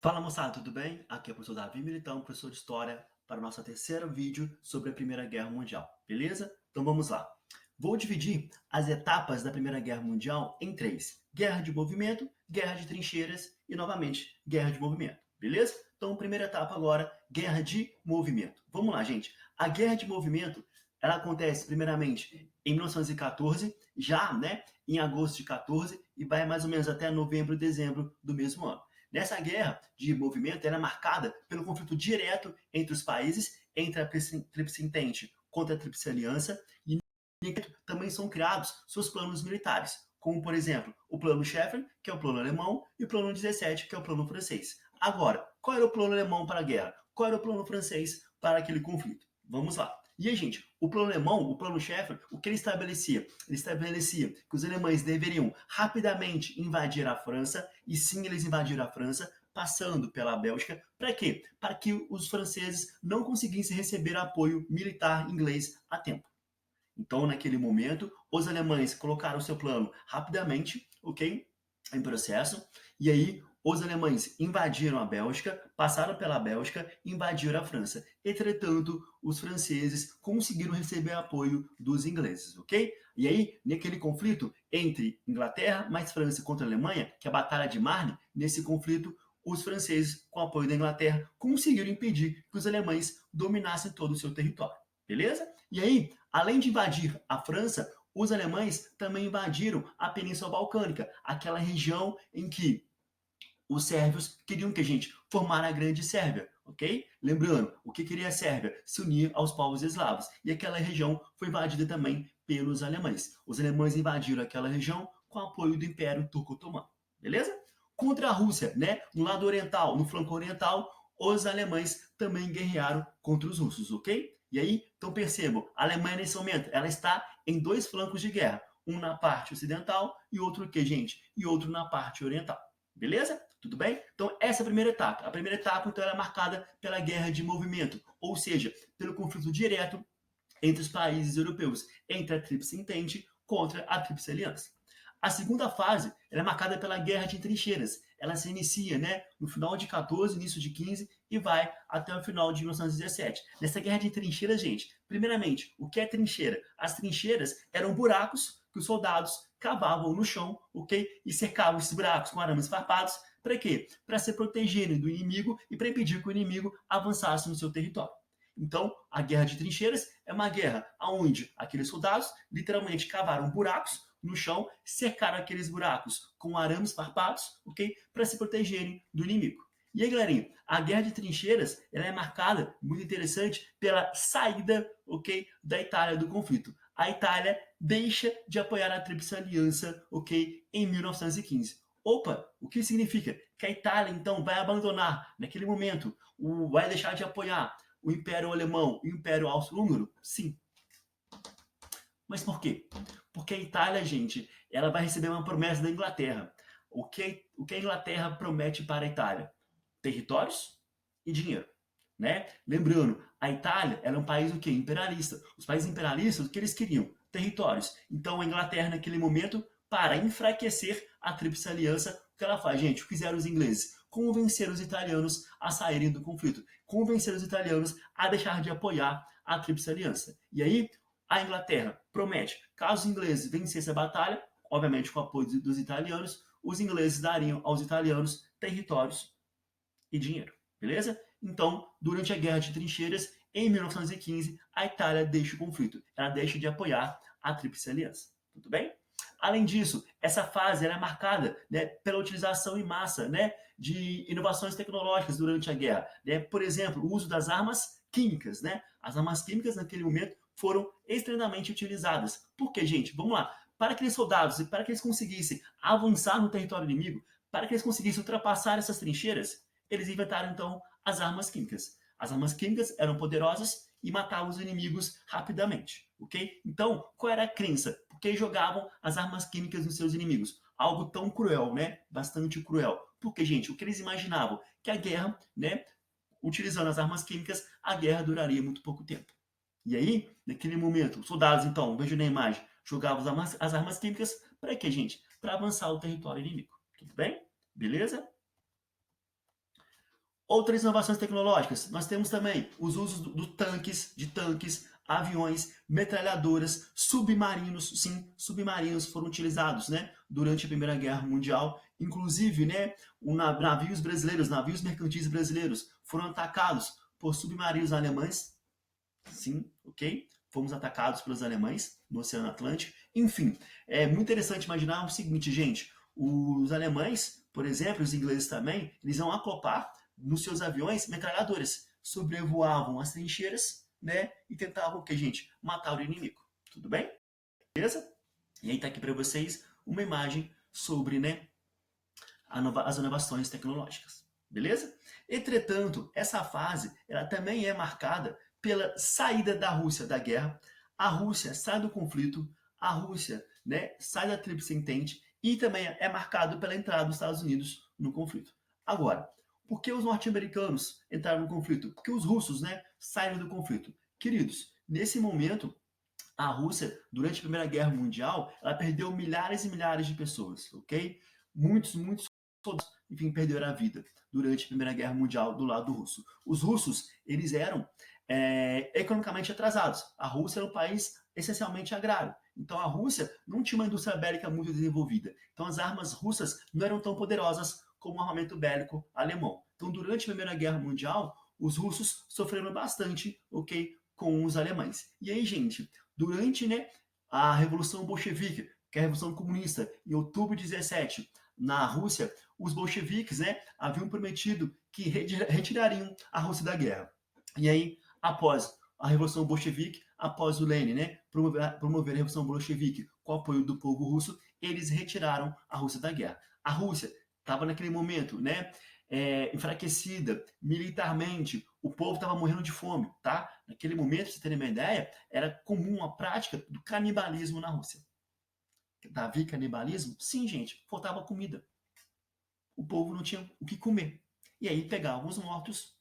Fala moçada, tudo bem? Aqui é o professor Davi Militão, professor de História, para o nosso terceiro vídeo sobre a Primeira Guerra Mundial, beleza? Então vamos lá. Vou dividir as etapas da Primeira Guerra Mundial em três: guerra de movimento, guerra de trincheiras e, novamente, guerra de movimento, beleza? Então, primeira etapa agora, guerra de movimento. Vamos lá, gente. A guerra de movimento, ela acontece primeiramente em 1914, já, né, em agosto de 14, e vai mais ou menos até novembro e dezembro do mesmo ano. Nessa guerra de movimento, ela é marcada pelo conflito direto entre os países, entre a Tríplice Entente contra a Tríplice Aliança, e também são criados seus planos militares, como, por exemplo, o Plano Schaeffer, que é o plano alemão, e o Plano 17, que é o plano francês. Agora, qual era o plano alemão para a guerra? Qual era o plano francês para aquele conflito? Vamos lá. E aí, gente, o plano alemão, o plano Schaeffer, o que ele estabelecia? Ele estabelecia que os alemães deveriam rapidamente invadir a França, e sim, eles invadiram a França, passando pela Bélgica. Para quê? Para que os franceses não conseguissem receber apoio militar inglês a tempo. Então, naquele momento, os alemães colocaram seu plano rapidamente, ok? Em processo, e aí os alemães invadiram a Bélgica, passaram pela Bélgica, invadiram a França. Entretanto, os franceses conseguiram receber apoio dos ingleses, ok? E aí, naquele conflito entre Inglaterra mais França contra a Alemanha, que é a Batalha de Marne, nesse conflito, os franceses, com apoio da Inglaterra, conseguiram impedir que os alemães dominassem todo o seu território, beleza? E aí, além de invadir a França, os alemães também invadiram a Península Balcânica, aquela região em que os sérvios queriam que a gente formar a Grande Sérvia, ok? Lembrando, o que queria a Sérvia? Se unir aos povos eslavos. E aquela região foi invadida também pelos alemães. Os alemães invadiram aquela região com apoio do Império Turco-Otomano, beleza? Contra a Rússia, né? No lado oriental, no flanco oriental, os alemães também guerrearam contra os russos, ok? E aí, então percebam, a Alemanha nesse momento, ela está em dois flancos de guerra, um na parte ocidental e outro o que, gente? E outro na parte oriental. Beleza? Tudo bem? Então, essa é a primeira etapa. A primeira etapa, então, ela é marcada pela guerra de movimento, ou seja, pelo conflito direto entre os países europeus, entre a Tríplice Entente contra a Tríplice Aliança. A segunda fase é marcada pela guerra de trincheiras. Ela se inicia, né, no final de 14, início de 15 e vai até o final de 1917. Nessa guerra de trincheiras, gente, primeiramente, o que é trincheira? As trincheiras eram buracos que os soldados cavavam no chão, ok? E cercavam esses buracos com arames farpados. Para quê? Para se protegerem do inimigo e para impedir que o inimigo avançasse no seu território. Então, a guerra de trincheiras é uma guerra onde aqueles soldados literalmente cavaram buracos no chão, cercaram aqueles buracos com arames farpados, ok? Para se protegerem do inimigo. E aí, galerinha, a guerra de trincheiras ela é marcada, muito interessante, pela saída, ok, da Itália do conflito. A Itália deixa de apoiar a Tríplice Aliança, ok, em 1915. Opa, o que significa? Que a Itália, então, vai abandonar, naquele momento, vai deixar de apoiar o Império Alemão e o Império Austro-Húngaro? Sim. Mas por quê? Porque a Itália, gente, ela vai receber uma promessa da Inglaterra. O que a Inglaterra promete para a Itália? Territórios e dinheiro. Né? Lembrando, a Itália era um país o quê? Imperialista. Os países imperialistas, o que eles queriam? Territórios. Então a Inglaterra, naquele momento, para enfraquecer a Tríplice Aliança, o que ela faz, gente? O que fizeram os ingleses? Convencer os italianos a saírem do conflito. Convencer os italianos a deixar de apoiar a Tríplice Aliança. E aí, a Inglaterra promete, caso os ingleses vencessem a batalha, obviamente com o apoio dos italianos, os ingleses dariam aos italianos territórios e dinheiro, beleza? Então, durante a Guerra de Trincheiras, em 1915, a Itália deixa o conflito, ela deixa de apoiar a Tríplice Aliança, tudo bem? Além disso, essa fase é marcada, né, pela utilização em massa, né, de inovações tecnológicas durante a guerra, né? Por exemplo, o uso das armas químicas, né? As armas químicas naquele momento foram extremamente utilizadas. Por quê, gente? Vamos lá. Para aqueles soldados e para que eles conseguissem avançar no território inimigo, para que eles conseguissem ultrapassar essas trincheiras, eles inventaram então as armas químicas. As armas químicas eram poderosas e matavam os inimigos rapidamente, ok? Então, qual era a crença? Por que jogavam as armas químicas nos seus inimigos? Algo tão cruel, né? Bastante cruel. Porque, gente, o que eles imaginavam? Que a guerra, né? Utilizando as armas químicas, a guerra duraria muito pouco tempo. E aí, naquele momento, os soldados, então, vejo na imagem, jogavam as armas químicas para quê, gente? Para avançar o território inimigo. Tudo bem? Beleza? Outras inovações tecnológicas, nós temos também os usos de tanques, aviões, metralhadoras, submarinos, sim, submarinos foram utilizados, né, durante a Primeira Guerra Mundial, inclusive, né, navios brasileiros, navios mercantis brasileiros foram atacados por submarinos alemães, sim, ok? Fomos atacados pelos alemães no Oceano Atlântico. Enfim, é muito interessante imaginar o seguinte, gente, os alemães, por exemplo, os ingleses também, eles vão acoplar nos seus aviões metralhadoras, sobrevoavam as trincheiras, né, e tentavam o que, gente? Matar o inimigo. Tudo bem? Beleza? E aí tá aqui para vocês uma imagem sobre, né, as inovações tecnológicas. Beleza? Entretanto, essa fase ela também é marcada pela saída da Rússia da guerra. A Rússia sai do conflito, a Rússia, né, sai da Tríplice Entente e também é marcado pela entrada dos Estados Unidos no conflito. Agora, por que os norte-americanos entraram no conflito? Porque os russos, né, saíram do conflito. Queridos, nesse momento, a Rússia, durante a Primeira Guerra Mundial, ela perdeu milhares e milhares de pessoas, ok? Muitos soldados, enfim, perderam a vida durante a Primeira Guerra Mundial do lado russo. Os russos, eles eram economicamente atrasados. A Rússia era um país essencialmente agrário. Então a Rússia não tinha uma indústria bélica muito desenvolvida. Então as armas russas não eram tão poderosas como o armamento bélico alemão. Então durante a Primeira Guerra Mundial, os russos sofreram bastante, ok, com os alemães. E aí, gente, durante, né, a Revolução Bolchevique, que é a Revolução Comunista, em outubro de 17, na Rússia, os bolcheviques, né, haviam prometido que retirariam a Rússia da guerra. E aí, após a Revolução Bolchevique, após o Lenin, né, promover a Revolução Bolchevique com o apoio do povo russo, eles retiraram a Rússia da guerra. A Rússia estava naquele momento, né, enfraquecida militarmente, o povo estava morrendo de fome, tá? Naquele momento, pra vocês terem uma ideia, era comum a prática do canibalismo na Rússia. Havia canibalismo? Sim, gente, faltava comida. O povo não tinha o que comer. E aí pegavam os mortos.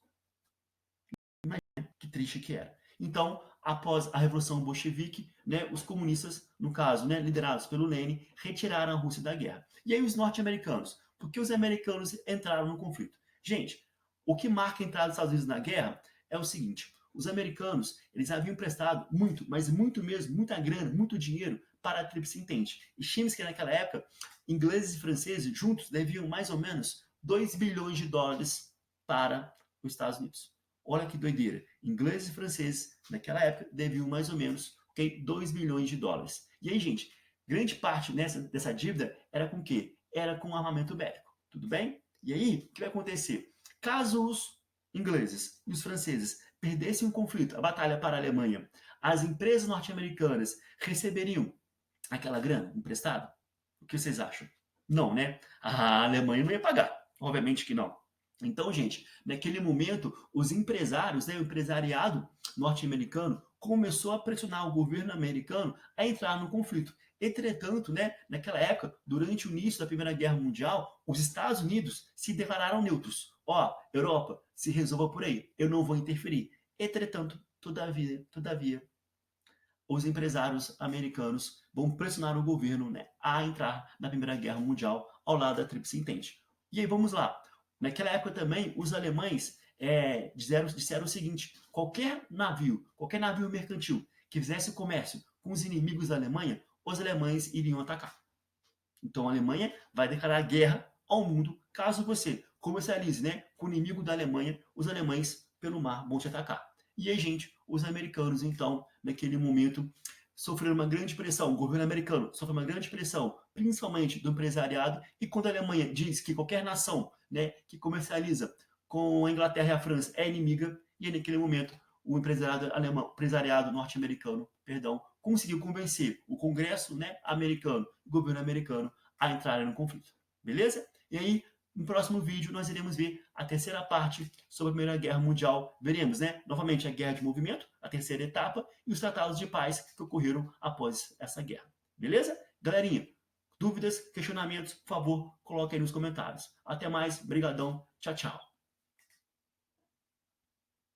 Imagina que triste que era. Então, após a Revolução Bolchevique, né, os comunistas, no caso, né, liderados pelo Lenin, retiraram a Rússia da guerra. E aí os norte-americanos? Por que os americanos entraram no conflito? Gente, o que marca a entrada dos Estados Unidos na guerra é o seguinte: os americanos, eles haviam prestado muito, mas muito mesmo, muita grana, muito dinheiro para a Tríplice Entente. Estima-se que naquela época, ingleses e franceses juntos deviam mais ou menos 2 bilhões de dólares para os Estados Unidos. Olha que doideira. Ingleses e franceses, naquela época, deviam mais ou menos, okay, 2 bilhões de dólares. E aí, gente, grande parte dessa dívida era com o quê? Era com armamento bélico. Tudo bem? E aí, o que vai acontecer? Caso os ingleses e os franceses perdessem o conflito, a batalha para a Alemanha, as empresas norte-americanas receberiam aquela grana emprestada? O que vocês acham? Não, né? A Alemanha não ia pagar. Obviamente que não. Então, gente, naquele momento, os empresários, né, o empresariado norte-americano começou a pressionar o governo americano a entrar no conflito. Entretanto, né, naquela época, durante o início da Primeira Guerra Mundial, os Estados Unidos se declararam neutros. Ó, Europa, se resolva por aí, eu não vou interferir. Entretanto, todavia, os empresários americanos vão pressionar o governo, né, a entrar na Primeira Guerra Mundial ao lado da Tríplice Entente. E aí vamos lá. Naquela época também, os alemães disseram o seguinte: qualquer navio mercantil que fizesse comércio com os inimigos da Alemanha, os alemães iriam atacar. Então a Alemanha vai declarar guerra ao mundo caso você comercialize, né, com o inimigo da Alemanha, os alemães pelo mar vão te atacar. E aí, gente, os americanos, então, naquele momento, sofreram uma grande pressão, o governo americano sofreu uma grande pressão, principalmente do empresariado, e quando a Alemanha diz que qualquer nação, né, que comercializa com a Inglaterra e a França é inimiga, e aí, naquele momento, o empresariado norte-americano, conseguiu convencer o Congresso, né, americano, o governo americano, a entrarem no conflito. Beleza? E aí, no próximo vídeo, nós iremos ver a terceira parte sobre a Primeira Guerra Mundial. Veremos, né, novamente a Guerra de Movimento, a terceira etapa, e os tratados de paz que ocorreram após essa guerra. Beleza? Galerinha, dúvidas, questionamentos, por favor, coloque aí nos comentários. Até mais, brigadão, tchau, tchau.